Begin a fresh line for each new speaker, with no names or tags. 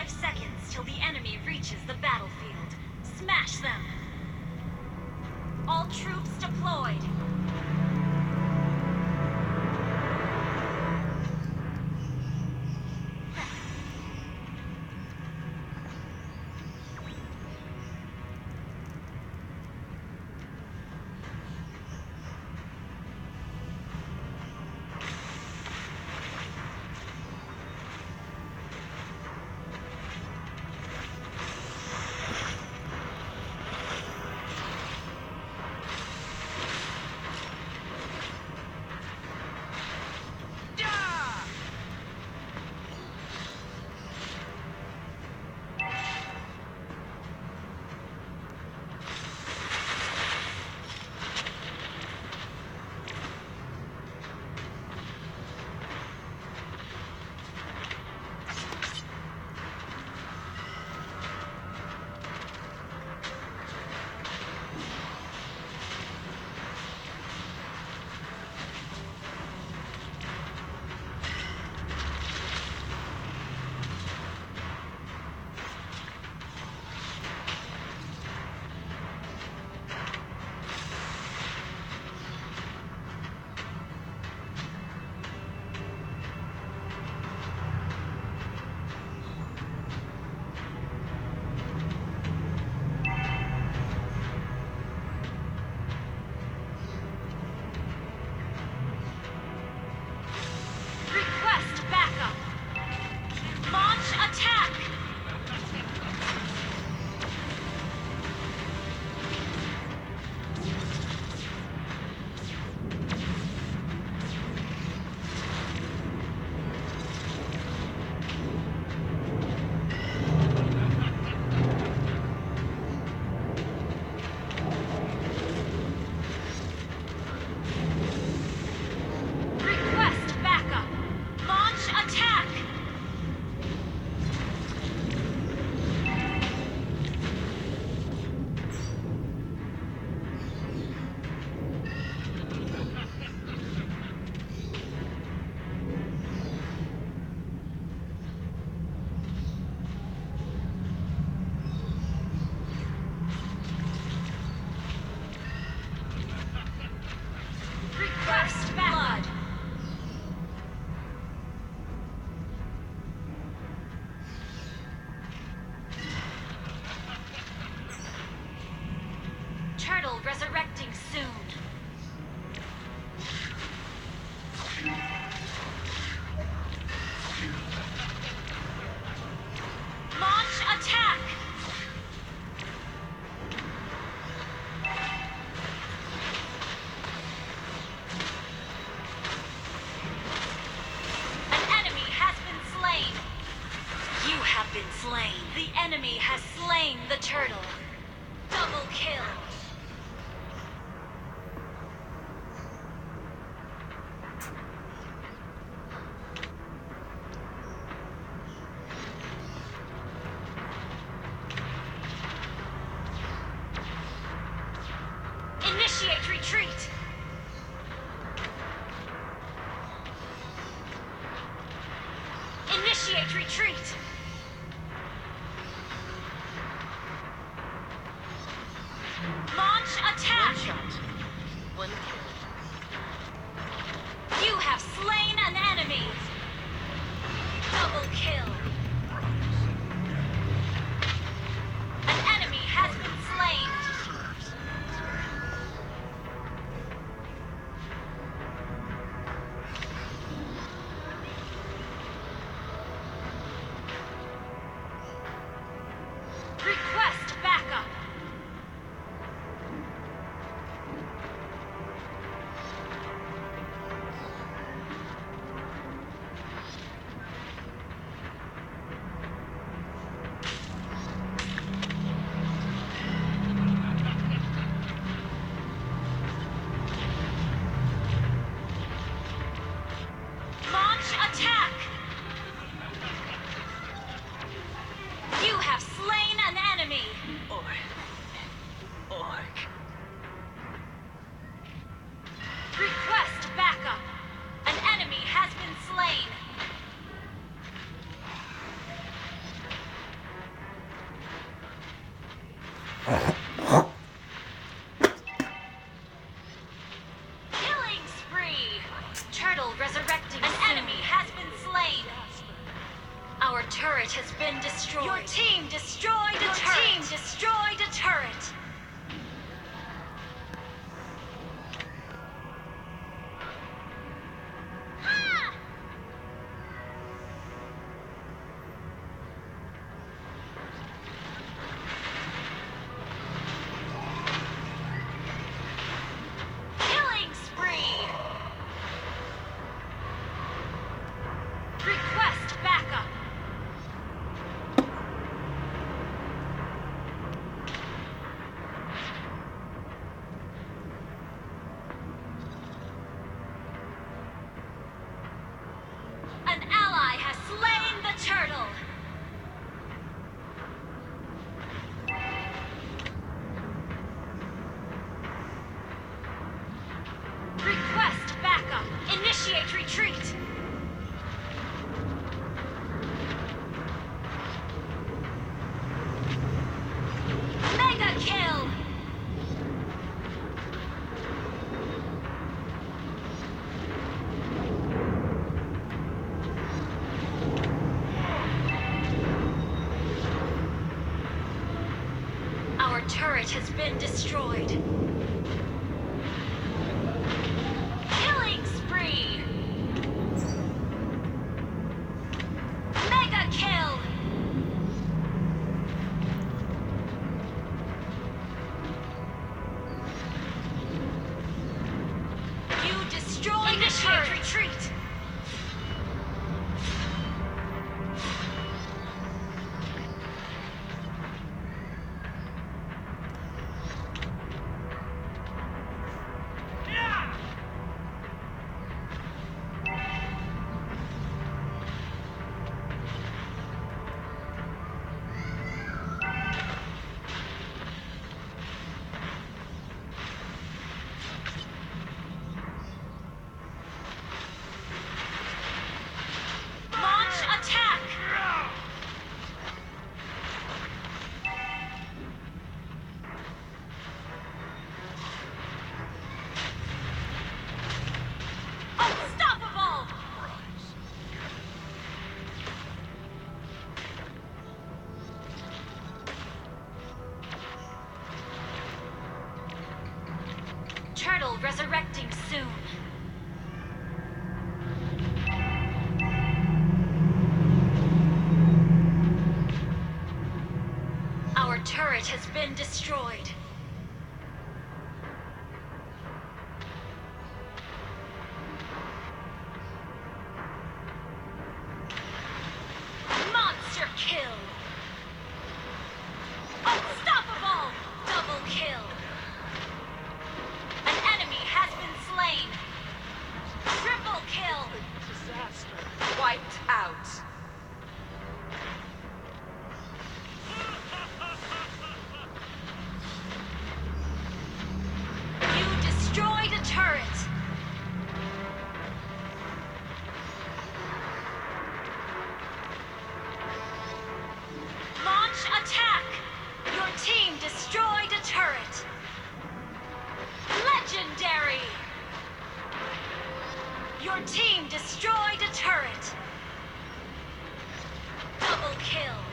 5 seconds till the enemy reaches the battlefield. Smash them! All troops deployed! Turtle resurrecting soon. Launch attack! An enemy has been slain. You have been slain. The enemy has slain the turtle. Double kill. Initiate retreat! Initiate retreat! Launch attack!
One shot. One kill.
You have slain an enemy! Double kill! An enemy has been slain! Request backup! Killing spree! Turtle resurrecting. An enemy has been slain. Our turret has been destroyed. Your team destroyed a turret. Your team destroyed a turret. Killing spree! Request backup. An ally has slain the turtle. Request backup. Initiate retreat. Mega kill. Our turret has been destroyed. Killing spree! Mega kill! You destroyed the turret! Retreat! Launch attack! Unstoppable! Turtle resurrecting soon. Our turret has been destroyed. Monster kill! Unstoppable! Double kill! An enemy has been slain! Triple kill!
Disaster. Wiped out.
You destroyed a turret! Launch attack! Your team destroyed a turret! Legendary! Your team destroyed a turret! Double kill!